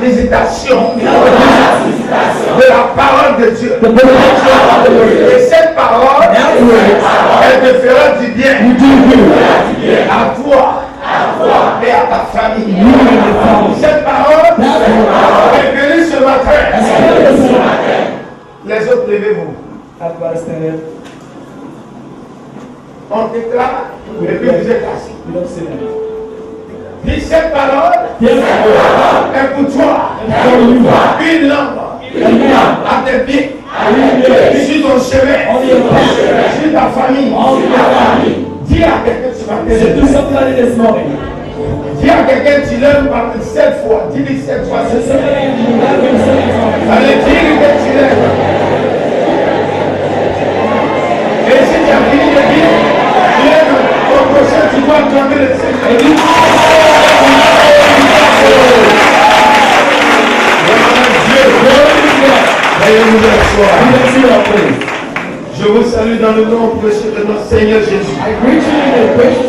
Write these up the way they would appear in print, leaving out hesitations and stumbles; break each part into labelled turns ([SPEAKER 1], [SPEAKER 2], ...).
[SPEAKER 1] visitation de la parole de Dieu. Et cette parole, elle te fera du bien à toi et à ta famille. Cette parole est venue ce matin. Les autres, levez-vous. On déclare et puis vous êtes assis. Dis cette parole est pour toi. Une lampe à tes pieds. Sur ton chemin. Sur ta famille. Dis à quelqu'un ce matin. Dis à quelqu'un tu l'aimes par 7 fois. Dis-lui 7 fois. Allez, dis-lui que tu l'aimes. Et si tu as fini de dire, au prochain tu dois acclamer le Seigneur. Je vous salue dans le nom précieux de notre Seigneur Jésus.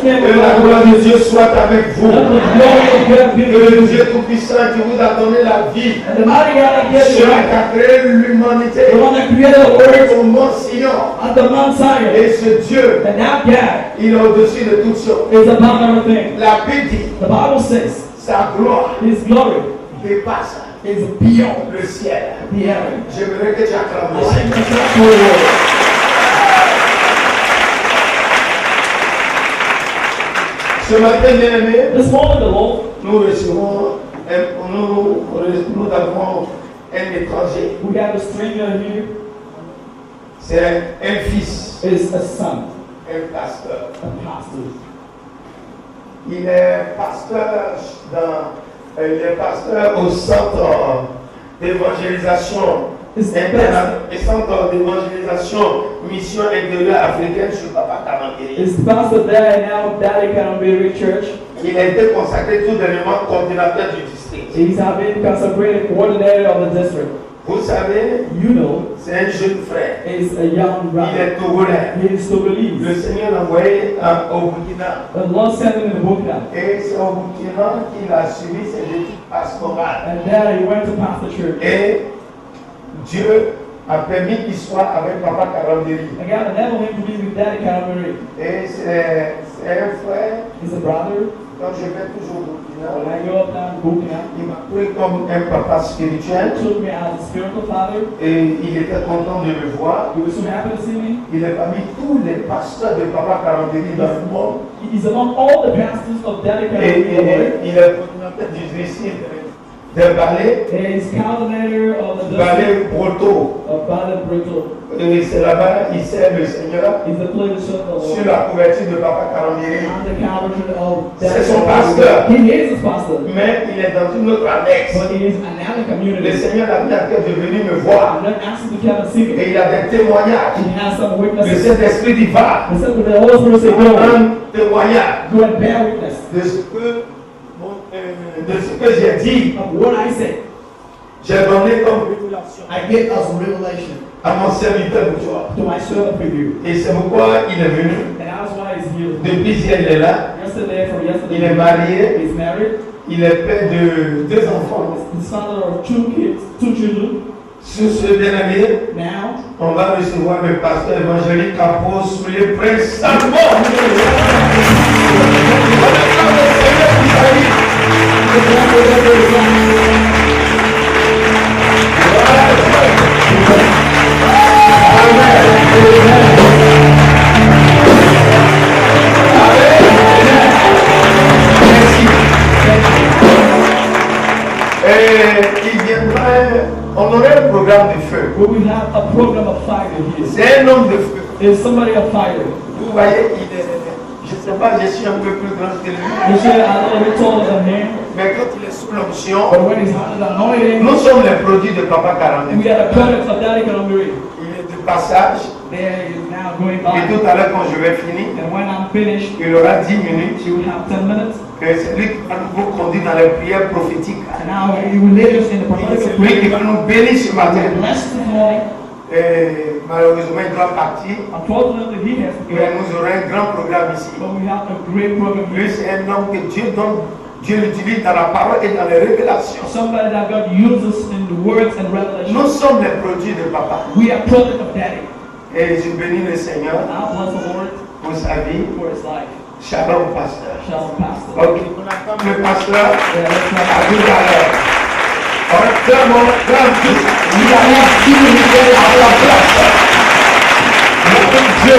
[SPEAKER 1] Que la gloire de Dieu soit avec vous. Que le Dieu Tout-Puissant qui vous a donné la vie, celui qui a créé l'humanité, au mont Sion, et ce Dieu, il est au-dessus de toutes choses. La Bible dit, sa gloire dépasse le ciel. J'aimerais que tu acclames le Seigneur. Ce matin, bien-aimé, nous recevons, nous avons un étranger.
[SPEAKER 2] We have a stranger here.
[SPEAKER 1] C'est un fils,
[SPEAKER 2] Is a son,
[SPEAKER 1] un pasteur.
[SPEAKER 2] a pastor.
[SPEAKER 1] Il est pasteur au centre d'évangélisation centre d'évangélisation mission intérieure africaine sur Papa Kamangiri.
[SPEAKER 2] Is pastor there now, Daddy Kanambiri Church.
[SPEAKER 1] Il a été consacré tout dernièrement coordinateur du district.
[SPEAKER 2] He's been consecrated coordinator of the district.
[SPEAKER 1] Vous savez,
[SPEAKER 2] You know,
[SPEAKER 1] c'est un jeune frère.
[SPEAKER 2] is a young
[SPEAKER 1] Il
[SPEAKER 2] brother.
[SPEAKER 1] est togolais.
[SPEAKER 2] He is Togolese.
[SPEAKER 1] Le Seigneur l'a envoyé au Burkina.
[SPEAKER 2] The Lord sent him in the Burkina.
[SPEAKER 1] Et c'est au Burkina qu'il a suivi ses études pastorales.
[SPEAKER 2] And there he went to pastor church.
[SPEAKER 1] Et Dieu a permis qu'il soit avec Papa Karambiri.
[SPEAKER 2] And God enabled him to be with Daddy Kanambiri.
[SPEAKER 1] Et c'est un frère.
[SPEAKER 2] He's a brother.
[SPEAKER 1] Quand je vais toujours au Burkina,
[SPEAKER 2] When I go up down to Burkina,
[SPEAKER 1] il m'a pris comme un papa spirituel.
[SPEAKER 2] he took me as a spiritual father.
[SPEAKER 1] Et il était content de me voir.
[SPEAKER 2] He was so happy to see me.
[SPEAKER 1] Il est parmi tous les pasteurs de Papa Karambiri dans le monde.
[SPEAKER 2] He's among all the pastors of Daddy
[SPEAKER 1] Et
[SPEAKER 2] Kanambiri.
[SPEAKER 1] il est coordinateur du récit des ballets.
[SPEAKER 2] And he's coordinator of the
[SPEAKER 1] Ballet Broto.
[SPEAKER 2] of Ballet Brito.
[SPEAKER 1] Et c'est là-bas, il sert le Seigneur
[SPEAKER 2] He's the player of the
[SPEAKER 1] sur
[SPEAKER 2] Lord.
[SPEAKER 1] la couverture de Papa Karambiri.
[SPEAKER 2] I'm the coordinator of
[SPEAKER 1] C'est
[SPEAKER 2] Daddy
[SPEAKER 1] son
[SPEAKER 2] Kanambiri.
[SPEAKER 1] pasteur.
[SPEAKER 2] He is his pastor.
[SPEAKER 1] Mais il est dans une autre annexe.
[SPEAKER 2] But he is another
[SPEAKER 1] Le
[SPEAKER 2] community.
[SPEAKER 1] Seigneur a mis à cœur de venir me voir.
[SPEAKER 2] I'm not asking to come and see me.
[SPEAKER 1] Et il a des témoignages.
[SPEAKER 2] He has some
[SPEAKER 1] Le
[SPEAKER 2] witnesses.
[SPEAKER 1] Saint-Esprit dit va.
[SPEAKER 2] He said to the Holy Spirit, say, go.
[SPEAKER 1] Un témoignage
[SPEAKER 2] Go and bear witness
[SPEAKER 1] de ce que j'ai dit.
[SPEAKER 2] of what I said.
[SPEAKER 1] J'ai donné comme révélation
[SPEAKER 2] I get us revelation
[SPEAKER 1] à mon serviteur pour toi.
[SPEAKER 2] to my servant for you.
[SPEAKER 1] Et c'est pourquoi il est venu.
[SPEAKER 2] And that's why he's here.
[SPEAKER 1] Depuis hier, il est là.
[SPEAKER 2] Yesterday, from yesterday,
[SPEAKER 1] Il est marié.
[SPEAKER 2] he's married.
[SPEAKER 1] Il est père de 2 enfants.
[SPEAKER 2] He's father of 2 kids, 2 children.
[SPEAKER 1] Sur ce bien-aimé,
[SPEAKER 2] Now,
[SPEAKER 1] on va recevoir le pasteur évangélique apôtre les princes Salmon. Et il viendrait, on aurait un programme de feu.
[SPEAKER 2] we will have a program of fire here.
[SPEAKER 1] C'est un homme de feu.
[SPEAKER 2] Is somebody of fire?
[SPEAKER 1] Vous voyez, il est, je ne sais pas, je suis un peu plus grand que lui.
[SPEAKER 2] You see, I know we're taller than him,
[SPEAKER 1] Mais quand il est sous l'onction,
[SPEAKER 2] but when he's under the anointing,
[SPEAKER 1] nous sommes les produits de Papa 40.
[SPEAKER 2] we are the products of Daddy Kanambiri.
[SPEAKER 1] Il est du passage.
[SPEAKER 2] There is now going
[SPEAKER 1] Et
[SPEAKER 2] by.
[SPEAKER 1] tout à l'heure, quand je vais finir,
[SPEAKER 2] And when I'm finished,
[SPEAKER 1] il aura 10 minutes.
[SPEAKER 2] you will have 10 minutes.
[SPEAKER 1] Et c'est lui qui va nous conduire dans les prières prophétiques.
[SPEAKER 2] And now he will lead us in the prophetic
[SPEAKER 1] C'est lui qui
[SPEAKER 2] prayer.
[SPEAKER 1] va nous bénir ce matin.
[SPEAKER 2] Bless this morning.
[SPEAKER 1] Et malheureusement, il doit partir.
[SPEAKER 2] Unfortunately, he has to
[SPEAKER 1] Mais
[SPEAKER 2] go.
[SPEAKER 1] nous aurons un grand programme ici.
[SPEAKER 2] But we have a great program
[SPEAKER 1] Lui,
[SPEAKER 2] here.
[SPEAKER 1] c'est un homme que Dieu donne Dieu l'utilise dans la parole et dans les révélations.
[SPEAKER 2] Somebody that God uses in the words and
[SPEAKER 1] Nous
[SPEAKER 2] revelations.
[SPEAKER 1] sommes les produits de papa.
[SPEAKER 2] We are product of Daddy.
[SPEAKER 1] Et je bénis le Seigneur
[SPEAKER 2] I bless the Lord
[SPEAKER 1] pour sa vie.
[SPEAKER 2] for his life.
[SPEAKER 1] Shalom, pasteur.
[SPEAKER 2] Shalom, Pastor.
[SPEAKER 1] Ok, on attend le pasteur.
[SPEAKER 2] Yeah, let's
[SPEAKER 1] À
[SPEAKER 2] try.
[SPEAKER 1] tout à l'heure. Vraiment, il a mis 10 minutes à la place. Notre Dieu,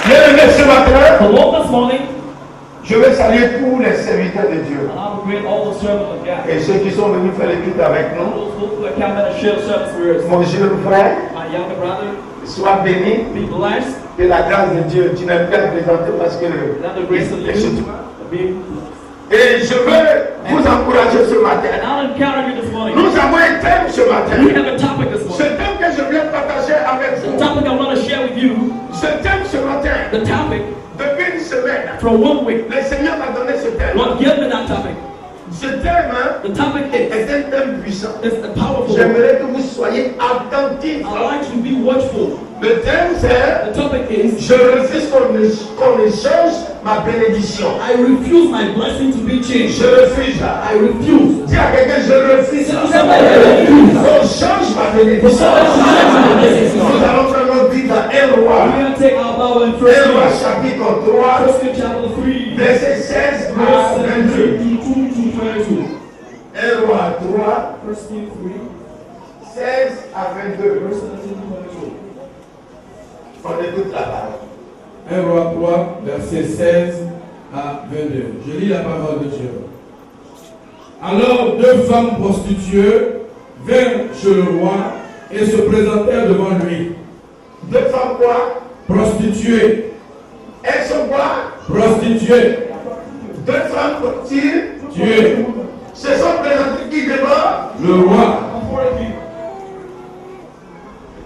[SPEAKER 1] bien-aimé ce matin,
[SPEAKER 2] The Lord this morning,
[SPEAKER 1] je vais saluer tous les serviteurs de Dieu.
[SPEAKER 2] and I will greet all the servants of God.
[SPEAKER 1] Et ceux qui sont venus faire l'étude avec nous.
[SPEAKER 2] Those who come and share service with us.
[SPEAKER 1] Mon jeune frère,
[SPEAKER 2] My younger brother,
[SPEAKER 1] sois béni.
[SPEAKER 2] be blessed.
[SPEAKER 1] Que la grâce de Dieu, tu n'as plus à te présenter parce que
[SPEAKER 2] That the grace of
[SPEAKER 1] est chez
[SPEAKER 2] you
[SPEAKER 1] toi.
[SPEAKER 2] be.
[SPEAKER 1] Et je veux vous encourager ce
[SPEAKER 2] And
[SPEAKER 1] matin.
[SPEAKER 2] I'll encounter you this morning.
[SPEAKER 1] Nous avons un thème ce
[SPEAKER 2] We
[SPEAKER 1] matin.
[SPEAKER 2] have a topic this
[SPEAKER 1] Ce
[SPEAKER 2] morning.
[SPEAKER 1] thème que je viens partager avec
[SPEAKER 2] The
[SPEAKER 1] vous.
[SPEAKER 2] topic I want to share with you.
[SPEAKER 1] Ce thème ce matin,
[SPEAKER 2] The topic
[SPEAKER 1] depuis une semaine,
[SPEAKER 2] from 1 week.
[SPEAKER 1] le Seigneur m'a donné ce thème.
[SPEAKER 2] Lord, give me that topic.
[SPEAKER 1] Ce thème
[SPEAKER 2] The topic
[SPEAKER 1] est
[SPEAKER 2] is
[SPEAKER 1] un thème puissant.
[SPEAKER 2] a powerful one.
[SPEAKER 1] J'aimerais que vous soyez attentifs.
[SPEAKER 2] I like you to be watchful.
[SPEAKER 1] Le thème c'est
[SPEAKER 2] The topic is
[SPEAKER 1] je refuse qu'on échange ma bénédiction.
[SPEAKER 2] I refuse my blessing to be changed.
[SPEAKER 1] Je refuse.
[SPEAKER 2] I refuse.
[SPEAKER 1] Dis à quelqu'un je refuse.
[SPEAKER 2] Somebody refuse.
[SPEAKER 1] On change ma bénédiction. Nous allons faire notre vie dans un
[SPEAKER 2] We're
[SPEAKER 1] roi.
[SPEAKER 2] going to take our Bible in 1
[SPEAKER 1] 1 roi
[SPEAKER 2] Kings.
[SPEAKER 1] chapitre 3,
[SPEAKER 2] 1 Kings chapter 3,
[SPEAKER 1] verset 16 à
[SPEAKER 2] verse
[SPEAKER 1] 22.
[SPEAKER 2] 22 to 22.
[SPEAKER 1] 1 roi 3,
[SPEAKER 2] 1 Kings 3,
[SPEAKER 1] 16 à 22.
[SPEAKER 2] verse 17 to 22.
[SPEAKER 1] On écoute la parole.
[SPEAKER 3] 1 Roi 3, verset 16 à 22. Je lis la parole de Dieu. Alors 2 femmes prostituées vinrent chez le roi et se présentèrent devant lui.
[SPEAKER 1] 2 femmes quoi?
[SPEAKER 3] Prostituées,
[SPEAKER 1] Elles sont quoi?
[SPEAKER 3] prostituées,
[SPEAKER 1] 2 femmes prostituées
[SPEAKER 3] tuées.
[SPEAKER 1] se sont présentées qui devant?
[SPEAKER 3] Le roi,
[SPEAKER 2] Before the king.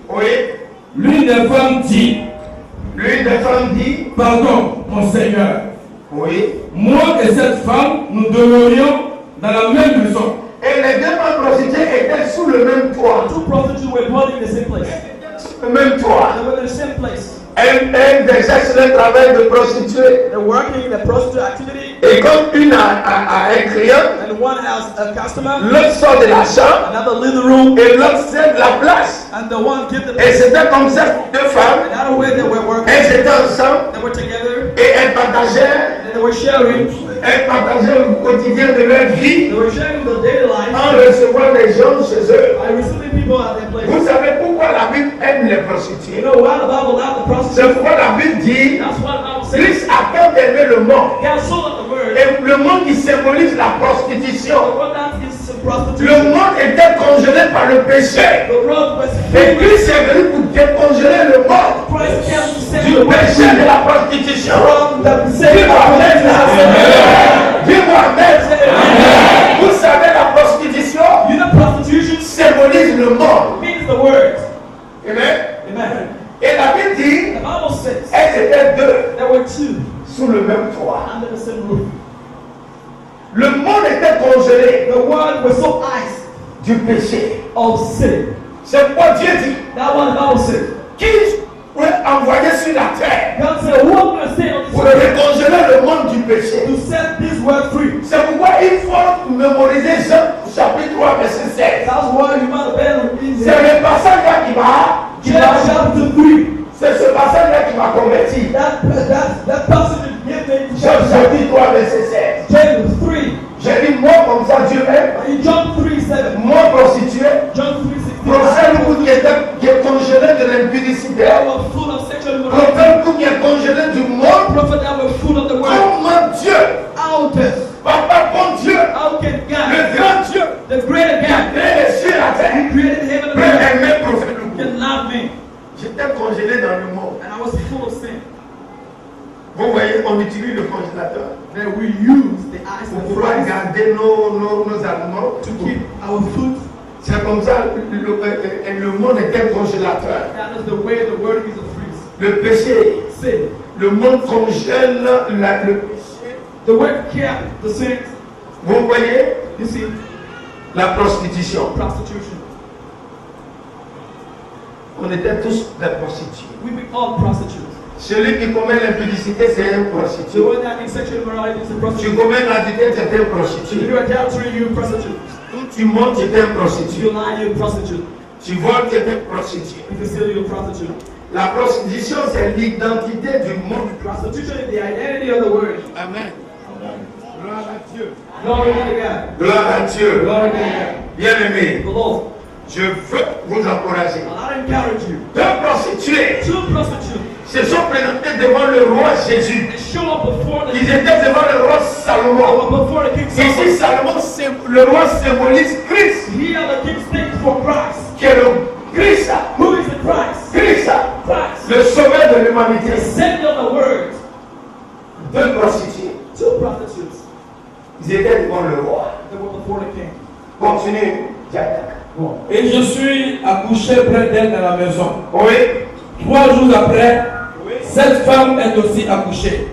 [SPEAKER 1] Oui.
[SPEAKER 3] l'une des femmes dit,
[SPEAKER 1] L'une des femmes dit,
[SPEAKER 3] pardon, mon Seigneur,
[SPEAKER 1] oui.
[SPEAKER 3] moi et cette femme, nous demeurions dans la même maison.
[SPEAKER 1] Et les 2 femmes prostituées étaient sous le même toit.
[SPEAKER 2] Two prostitutes were dwelling in the same place.
[SPEAKER 1] Le même toit.
[SPEAKER 2] They were in the same place.
[SPEAKER 1] Elles exercent le travail de prostituée.
[SPEAKER 2] They're working in the prostitute activity,
[SPEAKER 1] Et comme une a un client,
[SPEAKER 2] and one has a customer,
[SPEAKER 1] l'autre sort de la chambre
[SPEAKER 2] another leave the room,
[SPEAKER 1] et l'autre cède la place.
[SPEAKER 2] and the one give the
[SPEAKER 1] Et c'était comme ça, 2 femmes,
[SPEAKER 2] Another way they were working,
[SPEAKER 1] elles étaient ensemble
[SPEAKER 2] they were together,
[SPEAKER 1] et elles partageaient
[SPEAKER 2] and they were sharing.
[SPEAKER 1] le quotidien de leur vie
[SPEAKER 2] They were sharing the daily life
[SPEAKER 1] en recevant les gens chez eux.
[SPEAKER 2] by receiving people at their place.
[SPEAKER 1] Vous savez pourquoi la Bible aime les
[SPEAKER 2] You
[SPEAKER 1] prostituées?
[SPEAKER 2] know why the Bible allowed the
[SPEAKER 1] C'est
[SPEAKER 2] prostitute?
[SPEAKER 1] pourquoi la Bible dit
[SPEAKER 2] That's what the Bible says.
[SPEAKER 1] Christ a tant aimé le monde.
[SPEAKER 2] God so loved the word.
[SPEAKER 1] Et le monde qui symbolise la
[SPEAKER 2] The
[SPEAKER 1] prostitution.
[SPEAKER 2] world that is
[SPEAKER 1] Le
[SPEAKER 2] prostitution.
[SPEAKER 1] monde était congelé par le péché.
[SPEAKER 2] The world was
[SPEAKER 1] Et Christ est venu pour décongeler le monde
[SPEAKER 2] Christ came to save
[SPEAKER 1] du
[SPEAKER 2] the
[SPEAKER 1] péché
[SPEAKER 2] world
[SPEAKER 1] de la prostitution.
[SPEAKER 2] from the
[SPEAKER 1] Dis-moi Amen. Dis-moi Amen. Vous savez, la prostitution
[SPEAKER 2] You know, prostitution
[SPEAKER 1] symbolise le monde.
[SPEAKER 2] means the word.
[SPEAKER 1] Amen.
[SPEAKER 2] Amen.
[SPEAKER 1] Et la Bible dit,
[SPEAKER 2] The Bible says
[SPEAKER 1] elles étaient 2
[SPEAKER 2] there were two
[SPEAKER 1] sous le même toit.
[SPEAKER 2] under the same roof.
[SPEAKER 1] Le monde était congelé
[SPEAKER 2] The world was so iced
[SPEAKER 1] du péché.
[SPEAKER 2] of sin.
[SPEAKER 1] C'est pourquoi Dieu dit,
[SPEAKER 2] That one the Bible said.
[SPEAKER 1] qui pourrait envoyer sur la terre
[SPEAKER 2] God said, who am I going to say on
[SPEAKER 1] pour
[SPEAKER 2] this earth
[SPEAKER 1] décongeler le monde du péché?
[SPEAKER 2] to set this world free?
[SPEAKER 1] C'est pourquoi il faut mémoriser Jean chapitre 3 verset 16.
[SPEAKER 2] That's why you might have been in
[SPEAKER 1] C'est le passage-là qui
[SPEAKER 2] John
[SPEAKER 1] m'a
[SPEAKER 2] chapter 3.
[SPEAKER 1] c'est ce passage-là qui m'a converti.
[SPEAKER 2] That passage is given in
[SPEAKER 1] Jean
[SPEAKER 2] John
[SPEAKER 1] chapitre 3 verset 16.
[SPEAKER 2] James 3.
[SPEAKER 1] J'ai dit moi comme ça Dieu m'aime,
[SPEAKER 2] In John 3:7.
[SPEAKER 1] moi prostitué,
[SPEAKER 2] John 3:16.
[SPEAKER 1] prophète ou qui est congelé de l'impudicité,
[SPEAKER 2] They were full of sexual immorality.
[SPEAKER 1] prophète ou qui est congelé du monde.
[SPEAKER 2] Prophets that were full of the word.
[SPEAKER 1] Comment Dieu,
[SPEAKER 2] How does,
[SPEAKER 1] Papa bon Dieu,
[SPEAKER 2] how can
[SPEAKER 1] le
[SPEAKER 2] God,
[SPEAKER 1] grand Dieu,
[SPEAKER 2] the greater
[SPEAKER 1] qui a
[SPEAKER 2] God,
[SPEAKER 1] créé les cieux et la terre,
[SPEAKER 2] who created heaven and
[SPEAKER 1] peut
[SPEAKER 2] earth,
[SPEAKER 1] aimer prophète ou
[SPEAKER 2] can love me?
[SPEAKER 1] J'étais congelé dans le monde.
[SPEAKER 2] And I was full of sin.
[SPEAKER 1] Vous voyez, on utilise le congélateur
[SPEAKER 2] Then we use the ice
[SPEAKER 1] pour
[SPEAKER 2] and
[SPEAKER 1] pouvoir
[SPEAKER 2] fries
[SPEAKER 1] garder nos aliments.
[SPEAKER 2] to keep our food.
[SPEAKER 1] C'est comme ça, le monde est un congélateur.
[SPEAKER 2] That is the way the word is a freeze.
[SPEAKER 1] Le péché,
[SPEAKER 2] Sin.
[SPEAKER 1] le monde congèle le péché.
[SPEAKER 2] The word kept the sin.
[SPEAKER 1] Vous voyez,
[SPEAKER 2] You see,
[SPEAKER 1] la prostitution.
[SPEAKER 2] prostitution.
[SPEAKER 1] On était tous des prostituées.
[SPEAKER 2] We be all prostitutes.
[SPEAKER 1] Celui qui commet l'impudicité, c'est un
[SPEAKER 2] The
[SPEAKER 1] prostitué.
[SPEAKER 2] one that in sexual immorality is a
[SPEAKER 1] Tu
[SPEAKER 2] prostitute.
[SPEAKER 1] commets l'adultère, c'est un
[SPEAKER 2] If
[SPEAKER 1] prostitué.
[SPEAKER 2] you adultery, you're a prostitute.
[SPEAKER 1] Tu montes, tu es un
[SPEAKER 2] If
[SPEAKER 1] prostitué.
[SPEAKER 2] you lie, you're a prostitute.
[SPEAKER 1] Tu voles, tu es un prostitué.
[SPEAKER 2] If you steal, you're a prostitute.
[SPEAKER 1] La prostitution, c'est l'identité du monde.
[SPEAKER 2] Prostitution is the identity of the word.
[SPEAKER 1] Amen. Gloire à Dieu.
[SPEAKER 2] Glory to God.
[SPEAKER 1] Gloire à Dieu.
[SPEAKER 2] Glory to God.
[SPEAKER 1] Bien-aimé,
[SPEAKER 2] The Lord.
[SPEAKER 1] je veux vous encourager.
[SPEAKER 2] I encourage you.
[SPEAKER 1] Deux prostituées
[SPEAKER 2] Two prostitutes.
[SPEAKER 1] se sont présentés devant le roi Jésus.
[SPEAKER 2] They show up before the
[SPEAKER 1] Ils étaient devant le roi Salomon.
[SPEAKER 2] before the king
[SPEAKER 1] Ici,
[SPEAKER 2] Solomon.
[SPEAKER 1] Salomon, le roi symbolise Christ,
[SPEAKER 2] Here the king stands for Christ.
[SPEAKER 1] qui est le Christ,
[SPEAKER 2] Who is the Christ?
[SPEAKER 1] Christ,
[SPEAKER 2] Christ.
[SPEAKER 1] le sauveur de
[SPEAKER 2] The
[SPEAKER 1] l'humanité.
[SPEAKER 2] Savior of the world.
[SPEAKER 1] Deux prostituées.
[SPEAKER 2] Two prostitutes.
[SPEAKER 1] Ils étaient devant le roi.
[SPEAKER 2] They were before the king.
[SPEAKER 1] Continue, Jack.
[SPEAKER 3] Et je suis accouché près d'elle dans la maison.
[SPEAKER 1] Oui.
[SPEAKER 3] 3 jours après, cette femme est aussi accouchée.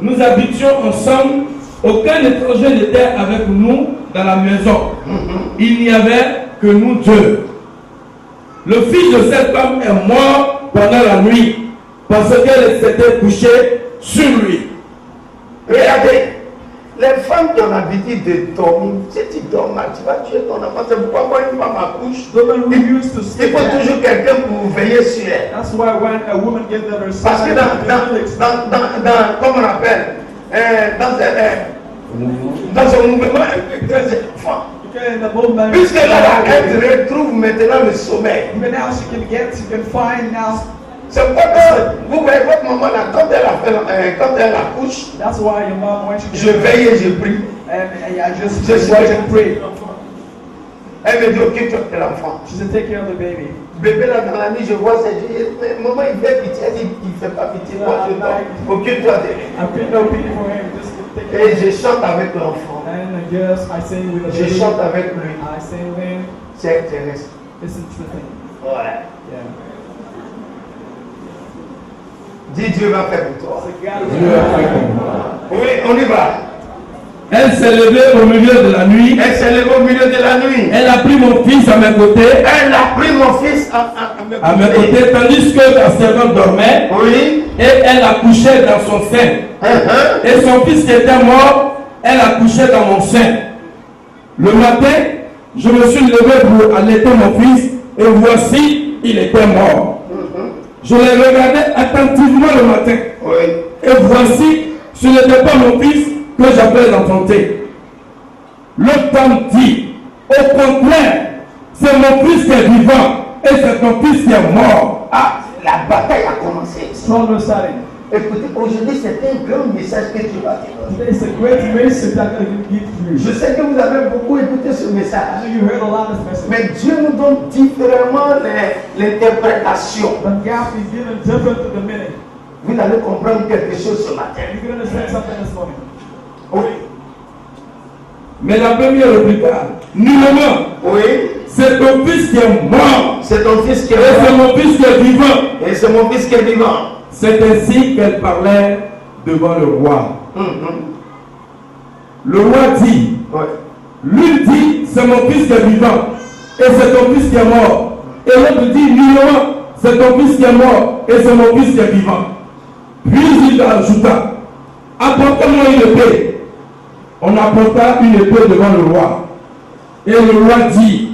[SPEAKER 3] Nous habitions ensemble. Aucun étranger n'était avec nous dans la maison. Il n'y avait que nous deux. Le fils de cette femme est mort pendant la nuit parce qu'elle s'était couchée sur lui.
[SPEAKER 1] Regardez, les femmes qui ont l'habitude de dormir, si tu dors mal, tu vas tuer ton enfant. C'est pourquoi quand une femme accouche,
[SPEAKER 2] Women who used to
[SPEAKER 1] il
[SPEAKER 2] sleep.
[SPEAKER 1] faut toujours quelqu'un pour veiller sur elle.
[SPEAKER 2] That's why when a woman gives her son,
[SPEAKER 1] Parce que comme on appelle, dans son mouvement,
[SPEAKER 2] in the movement,
[SPEAKER 1] puisque là, elle retrouve maintenant le sommeil.
[SPEAKER 2] even now she can find now.
[SPEAKER 1] C'est pourquoi vous voyez votre maman là, quand elle accouche,
[SPEAKER 2] That's why your mom, when she
[SPEAKER 1] je veille et je prie.
[SPEAKER 2] and I just
[SPEAKER 1] Je
[SPEAKER 2] watch
[SPEAKER 1] sais.
[SPEAKER 2] and pray.
[SPEAKER 1] Elle me dit occupe-toi de l'enfant.
[SPEAKER 2] She said, take care of the baby.
[SPEAKER 1] Bébé là dans la nuit, je vois ça, je dis, mais maman il fait pitié, elle dit, il ne fait pas pitié, moi je dors. Occupe-toi de lui.
[SPEAKER 2] I feel no pity for him. Just take care.
[SPEAKER 1] Et je chante avec l'enfant.
[SPEAKER 2] And I guess I sing with the
[SPEAKER 1] Je
[SPEAKER 2] baby.
[SPEAKER 1] chante avec lui.
[SPEAKER 2] I sing with him.
[SPEAKER 1] C'est intéressant.
[SPEAKER 2] This is the thing.
[SPEAKER 1] Ouais.
[SPEAKER 2] Yeah.
[SPEAKER 1] Dis Dieu va faire pour toi.
[SPEAKER 2] So God
[SPEAKER 3] Dieu a fait comme moi.
[SPEAKER 1] Oui, on y va.
[SPEAKER 3] Elle s'est levée au milieu de la nuit.
[SPEAKER 1] Elle s'est levée au milieu de la nuit.
[SPEAKER 3] Elle a pris mon fils à mes côtés.
[SPEAKER 1] Elle a pris mon fils
[SPEAKER 3] À mes côtés, tandis que la servante dormait.
[SPEAKER 1] Oui.
[SPEAKER 3] Et elle a couché dans son sein. Et son fils qui était mort, elle a couché dans mon sein. Le matin, je me suis levé pour allaiter mon fils. Et voici, il était mort. Je l'ai regardé attentivement le matin.
[SPEAKER 1] Oui.
[SPEAKER 3] Et voici, ce n'était pas mon fils que j'avais enfanté. L'autre femme dit, au contraire, c'est mon fils qui est vivant et c'est ton fils qui est mort.
[SPEAKER 1] Ah, la bataille a commencé.
[SPEAKER 2] Stronger starting.
[SPEAKER 1] Écoutez, aujourd'hui c'est un grand message que tu vas dire.
[SPEAKER 2] Today is a great message that I'm going to give to you.
[SPEAKER 1] Je sais que vous avez beaucoup écouté ce
[SPEAKER 2] I
[SPEAKER 1] message.
[SPEAKER 2] know you heard a lot of this message.
[SPEAKER 1] Mais Dieu nous donne différemment l'interprétation.
[SPEAKER 2] But God is given different to the meaning.
[SPEAKER 1] Vous allez comprendre quelque chose ce matin.
[SPEAKER 2] You're going to understand something this morning.
[SPEAKER 1] Oui.
[SPEAKER 3] Mais la première répliqua, nullement,
[SPEAKER 1] Oui.
[SPEAKER 3] c'est ton fils qui est mort
[SPEAKER 1] C'est ton fils qui
[SPEAKER 3] et
[SPEAKER 1] est
[SPEAKER 3] c'est
[SPEAKER 1] mort.
[SPEAKER 3] mon fils qui est vivant.
[SPEAKER 1] Et c'est mon fils qui est vivant.
[SPEAKER 3] C'est ainsi qu'elle parlait devant le roi. Le roi dit,
[SPEAKER 1] Oui.
[SPEAKER 3] l'une dit, c'est mon fils qui est vivant et c'est ton fils qui est mort. Et l'autre dit, nullement, c'est ton fils qui est mort et c'est mon fils qui est vivant. Puis il ajouta, apportez-moi une épée. On apporta une épée devant le roi. Et le roi dit,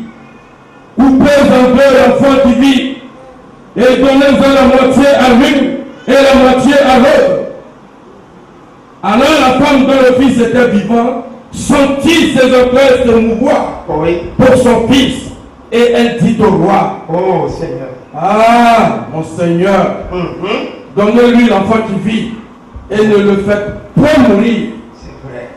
[SPEAKER 3] coupez en deux l'enfant qui vit et donnez-en la moitié à l'une et la moitié à l'autre. Alors la femme dont le fils était vivant sentit ses entrailles se mouvoir
[SPEAKER 1] Oui.
[SPEAKER 3] pour son fils. Et elle dit au roi,
[SPEAKER 1] Oh Seigneur.
[SPEAKER 3] ah, mon Seigneur, donnez-lui l'enfant qui vit et ne le faites point mourir.
[SPEAKER 1] C'est vrai.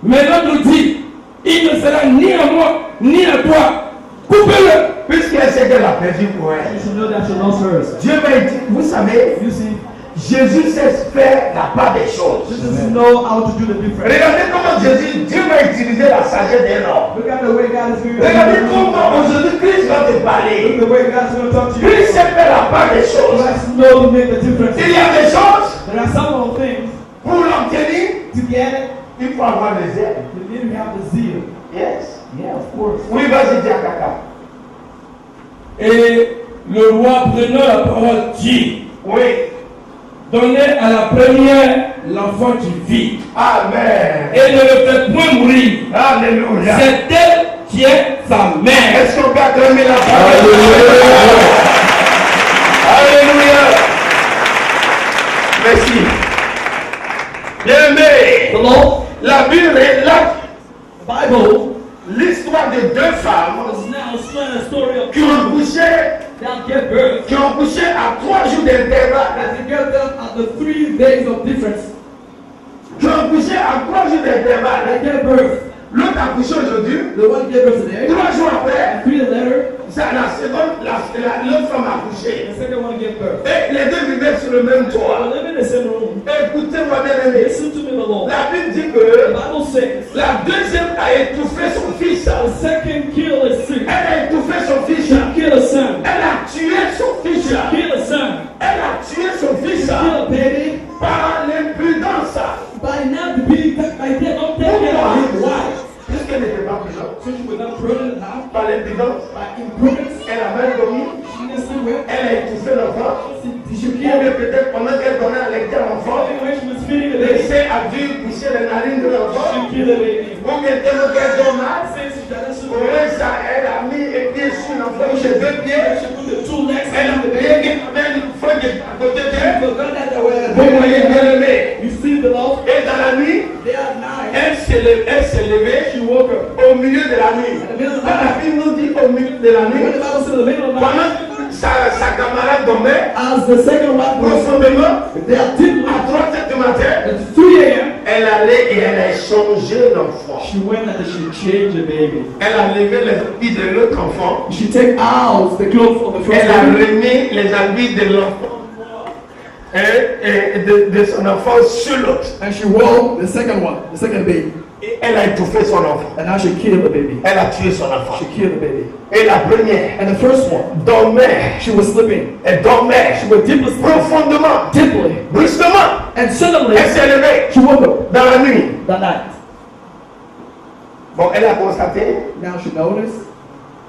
[SPEAKER 3] Mais l'autre dit, il ne sera ni à moi, ni à toi. Coupez-le.
[SPEAKER 1] Puisqu'elle sait qu'elle a perdu pour elle.
[SPEAKER 2] You should know that you lost hers.
[SPEAKER 1] Dieu m'a dit, vous savez,
[SPEAKER 2] You see,
[SPEAKER 1] Jésus sait faire la part des choses.
[SPEAKER 2] Jesus know how to do the difference.
[SPEAKER 1] Regardez comment Jésus, Dieu va utiliser la sagesse d'un homme.
[SPEAKER 2] Look at the way God is doing
[SPEAKER 1] Regardez
[SPEAKER 2] it.
[SPEAKER 1] comment aujourd'hui Christ va te
[SPEAKER 2] Look
[SPEAKER 1] parler.
[SPEAKER 2] at the way God's going to talk to you.
[SPEAKER 1] Christ sait faire la part des choses.
[SPEAKER 2] Christ knows to make the difference.
[SPEAKER 1] Il y a des choses,
[SPEAKER 2] There are some of things
[SPEAKER 1] pour l'obtenir,
[SPEAKER 2] to get it,
[SPEAKER 1] il faut avoir les ailes.
[SPEAKER 2] you need to have the zeal.
[SPEAKER 1] Yes.
[SPEAKER 2] Yeah, of course.
[SPEAKER 1] Oui, vas-y, dis à Kaka.
[SPEAKER 3] Et le roi prenant la parole dit,
[SPEAKER 1] Oui.
[SPEAKER 3] Donnez à la première l'enfant qui vit.
[SPEAKER 1] Amen.
[SPEAKER 3] Et ne le faites point mourir.
[SPEAKER 1] Alléluia.
[SPEAKER 3] C'est elle qui est sa mère.
[SPEAKER 1] Est-ce qu'on peut acclamer la parole? Alléluia. Merci. Bien-aimé,
[SPEAKER 2] The Lord,
[SPEAKER 1] la Bible relate
[SPEAKER 2] the Bible,
[SPEAKER 1] l'histoire de deux femmes
[SPEAKER 2] is now explaining a story of
[SPEAKER 1] qui ont couché,
[SPEAKER 2] that gave birth.
[SPEAKER 1] à 3 jours d'intervalle.
[SPEAKER 2] As they gave them at the 3 days of difference.
[SPEAKER 1] Qui ont couché à 3 jours d'intervalle.
[SPEAKER 2] They gave birth.
[SPEAKER 1] L'autre a couché aujourd'hui.
[SPEAKER 2] The one gave birth today.
[SPEAKER 1] 3 jours après,
[SPEAKER 2] 3 days later,
[SPEAKER 1] la seconde, l'autre femme a couché.
[SPEAKER 2] the second one gave birth.
[SPEAKER 1] Et les deux vivaient sur le même
[SPEAKER 2] They
[SPEAKER 1] toit.
[SPEAKER 2] live in the same room.
[SPEAKER 1] Écoutez-moi bien aimé.
[SPEAKER 2] Listen to me, the Lord.
[SPEAKER 1] La Bible dit
[SPEAKER 2] The
[SPEAKER 1] que
[SPEAKER 2] Bible says
[SPEAKER 1] la deuxième a étouffé son fils.
[SPEAKER 2] the second killed his son.
[SPEAKER 1] Elle a étouffé son fils.
[SPEAKER 2] She killed a son.
[SPEAKER 1] Elle a tué son fils.
[SPEAKER 2] Killed a son.
[SPEAKER 1] Elle a tué son fils
[SPEAKER 2] Killed a baby.
[SPEAKER 1] par l'impudence.
[SPEAKER 2] By now the baby by then don't take care of him. Why?
[SPEAKER 1] Puisqu'elle n'était pas prudente.
[SPEAKER 2] So she was not prudent enough.
[SPEAKER 1] Par l'impudence.
[SPEAKER 2] By imprudence.
[SPEAKER 1] Elle a mal dormi.
[SPEAKER 2] She didn't sleep well.
[SPEAKER 1] Elle a étouffé l'enfant.
[SPEAKER 2] She
[SPEAKER 1] Ou
[SPEAKER 2] killed
[SPEAKER 1] bien
[SPEAKER 2] him.
[SPEAKER 1] peut-être pendant qu'elle donnait à l'écart à l'enfant,
[SPEAKER 2] When she was feeding the
[SPEAKER 1] le
[SPEAKER 2] baby,
[SPEAKER 1] sein a dû toucher les narines de l'enfant.
[SPEAKER 2] she killed the baby.
[SPEAKER 1] Ou bien tellement qu'elle donne mal.
[SPEAKER 2] Since she got us
[SPEAKER 1] Pour ça, elle a mis un pied sur l'enfant, ses deux pieds.
[SPEAKER 2] she put the 2 legs
[SPEAKER 1] Elle a
[SPEAKER 2] on the
[SPEAKER 1] prié
[SPEAKER 2] baby.
[SPEAKER 1] qu'il y avait une feuille à côté d'elle.
[SPEAKER 2] Forgot that they were
[SPEAKER 1] Vous voyez bien aimé.
[SPEAKER 2] You see the Lord?
[SPEAKER 1] Et dans la nuit,
[SPEAKER 2] They are nine.
[SPEAKER 1] elle s'est levée
[SPEAKER 2] She woke up.
[SPEAKER 1] au milieu de la nuit. Quand la Bible nous dit au milieu de la
[SPEAKER 2] When the
[SPEAKER 1] nuit,
[SPEAKER 2] Bible says in the middle of the night,
[SPEAKER 1] pendant sa camarade dormait,
[SPEAKER 2] as the second one was,
[SPEAKER 1] profondément,
[SPEAKER 2] they are deep
[SPEAKER 1] à 3 heures du matin,
[SPEAKER 2] at 3 a.m.
[SPEAKER 1] elle allait et elle a changé l'enfant.
[SPEAKER 2] She went and she changed the baby.
[SPEAKER 1] Elle a levé les habits de l'autre enfant.
[SPEAKER 2] She take out the clothes of the first
[SPEAKER 1] Elle a
[SPEAKER 2] one
[SPEAKER 1] remis les habits de l'enfant et de son enfant sur l'autre.
[SPEAKER 2] and she wore the second one, the second baby.
[SPEAKER 1] Et elle a étouffé son enfant.
[SPEAKER 2] And now she killed the baby.
[SPEAKER 1] Elle a tué son enfant.
[SPEAKER 2] She killed the baby.
[SPEAKER 1] Et la première
[SPEAKER 2] And the first one,
[SPEAKER 1] dormait.
[SPEAKER 2] she was sleeping.
[SPEAKER 1] Elle dormait
[SPEAKER 2] She was deeply sleeping.
[SPEAKER 1] profondément,
[SPEAKER 2] Deeply.
[SPEAKER 1] brusquement.
[SPEAKER 2] And suddenly,
[SPEAKER 1] Elle s'est levée
[SPEAKER 2] she woke up
[SPEAKER 1] dans la nuit.
[SPEAKER 2] that night.
[SPEAKER 1] Bon, elle a constaté,
[SPEAKER 2] Now she noticed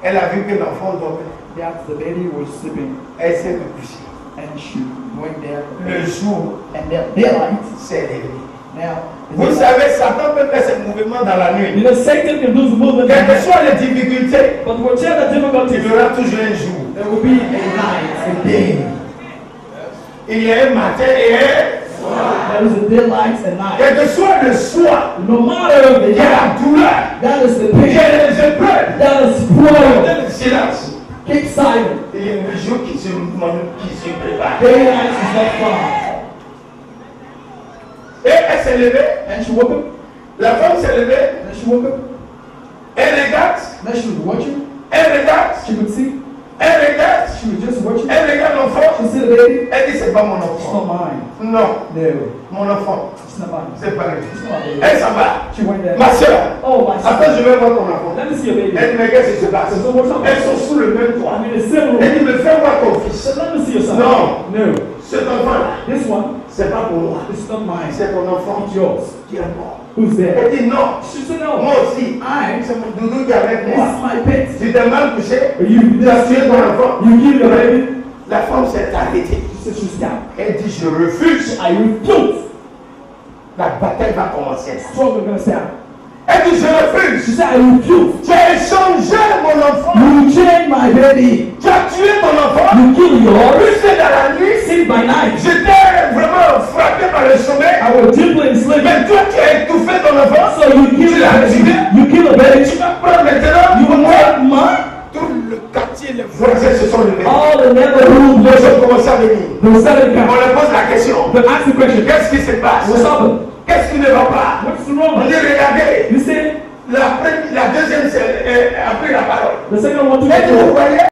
[SPEAKER 1] elle a vu que l'enfant dormait.
[SPEAKER 2] that the baby was sleeping.
[SPEAKER 1] Elle s'est couchée.
[SPEAKER 2] And she went there.
[SPEAKER 1] Le jour
[SPEAKER 2] And the daylight.
[SPEAKER 1] s'est levé.
[SPEAKER 2] Now,
[SPEAKER 1] Vous savez, Satan peut faire ce mouvement dans la nuit.
[SPEAKER 2] you know, Satan can do the movement.
[SPEAKER 1] Quelles que soient les difficultés,
[SPEAKER 2] But whatever the
[SPEAKER 1] il
[SPEAKER 2] difficulties,
[SPEAKER 1] y aura toujours un jour.
[SPEAKER 2] there will be a night, a day.
[SPEAKER 1] Il y a un matin et un.
[SPEAKER 2] There is a daylight and night.
[SPEAKER 1] Quel que soit le soir,
[SPEAKER 2] No matter the
[SPEAKER 1] il y a
[SPEAKER 2] day,
[SPEAKER 1] la douleur,
[SPEAKER 2] that is the
[SPEAKER 1] il y
[SPEAKER 2] pain,
[SPEAKER 1] a les épreuves,
[SPEAKER 2] that is
[SPEAKER 1] il y
[SPEAKER 2] problem.
[SPEAKER 1] a le silence.
[SPEAKER 2] Keep silent.
[SPEAKER 1] Il y a un jour qui se prépare.
[SPEAKER 2] Daylight is not far.
[SPEAKER 1] Et elle s'est levée,
[SPEAKER 2] And she woke up.
[SPEAKER 1] la femme s'est levée,
[SPEAKER 2] And she woke up.
[SPEAKER 1] elle regarde,
[SPEAKER 2] Then she was watching.
[SPEAKER 1] elle regarde,
[SPEAKER 2] She could see.
[SPEAKER 1] elle regarde,
[SPEAKER 2] She was just watching.
[SPEAKER 1] elle regarde l'enfant,
[SPEAKER 2] She see the baby.
[SPEAKER 1] elle dit c'est pas mon
[SPEAKER 2] It's
[SPEAKER 1] enfant.
[SPEAKER 2] not mine.
[SPEAKER 1] Non,
[SPEAKER 2] No,
[SPEAKER 1] mon enfant,
[SPEAKER 2] it's not mine.
[SPEAKER 1] c'est pas lui.
[SPEAKER 2] It's not baby.
[SPEAKER 1] Elle s'en va.
[SPEAKER 2] She went there.
[SPEAKER 1] Ma soeur,
[SPEAKER 2] Oh, my son.
[SPEAKER 1] attends, je vais voir ton enfant.
[SPEAKER 2] Let me see your baby.
[SPEAKER 1] Elle dit, mais qu'est-ce qui se passe?
[SPEAKER 2] So what's up?
[SPEAKER 1] Elles sont sous le même toit.
[SPEAKER 2] I'm in the same room.
[SPEAKER 1] Elle dit, mais fais voir ton fils.
[SPEAKER 2] So let me see your son.
[SPEAKER 1] No.
[SPEAKER 2] No.
[SPEAKER 1] Cet enfant-là,
[SPEAKER 2] This one,
[SPEAKER 1] c'est pas pour moi.
[SPEAKER 2] it's not mine.
[SPEAKER 1] C'est ton enfant
[SPEAKER 2] It's yours.
[SPEAKER 1] qui est mort.
[SPEAKER 2] Who's there?
[SPEAKER 1] Elle dit, non,
[SPEAKER 2] She said, no.
[SPEAKER 1] moi aussi.
[SPEAKER 2] I.
[SPEAKER 1] C'est mon doudou qui est avec
[SPEAKER 2] This
[SPEAKER 1] moi.
[SPEAKER 2] is my pet.
[SPEAKER 1] Tu t'es mal couché,
[SPEAKER 2] You
[SPEAKER 1] tu as tué ton enfant.
[SPEAKER 2] You kill your baby.
[SPEAKER 1] La femme s'est arrêtée.
[SPEAKER 2] She said, she's down.
[SPEAKER 1] Elle dit, je refuse.
[SPEAKER 2] I refuse.
[SPEAKER 1] La bataille va commencer.
[SPEAKER 2] Struggle gonna stand.
[SPEAKER 1] Elle dit, je refuse.
[SPEAKER 2] She said, I refuse.
[SPEAKER 1] Tu as échangé mon enfant.
[SPEAKER 2] You change my baby.
[SPEAKER 1] Tu as tué ton enfant.
[SPEAKER 2] You kill yours.
[SPEAKER 1] Puisque dans la nuit,
[SPEAKER 2] Sin by night.
[SPEAKER 1] j'étais vraiment frappé par le sommeil.
[SPEAKER 2] I was deeply enslaved.
[SPEAKER 1] Mais toi, tu as étouffé ton enfant.
[SPEAKER 2] So you kill
[SPEAKER 1] Tu
[SPEAKER 2] the
[SPEAKER 1] l'as tué.
[SPEAKER 2] baby. You kill the baby.
[SPEAKER 1] Tu vas prendre maintenant.
[SPEAKER 2] You will take mine.
[SPEAKER 1] Tout le quartier, les voisins se sont levés.
[SPEAKER 2] All the neighborhood
[SPEAKER 1] Les
[SPEAKER 2] was
[SPEAKER 1] gens commencent à venir.
[SPEAKER 2] the seven
[SPEAKER 1] On
[SPEAKER 2] count.
[SPEAKER 1] leur pose la question.
[SPEAKER 2] They ask the question.
[SPEAKER 1] Qu'est-ce qui se passe?
[SPEAKER 2] What's up?
[SPEAKER 1] Qu'est-ce qui ne va pas?
[SPEAKER 2] What's
[SPEAKER 1] On
[SPEAKER 2] wrong?
[SPEAKER 1] dit, regardez.
[SPEAKER 2] You see,
[SPEAKER 1] La deuxième a pris la parole.
[SPEAKER 2] the second one took
[SPEAKER 1] Elle dit,
[SPEAKER 2] it.
[SPEAKER 1] vous voyez?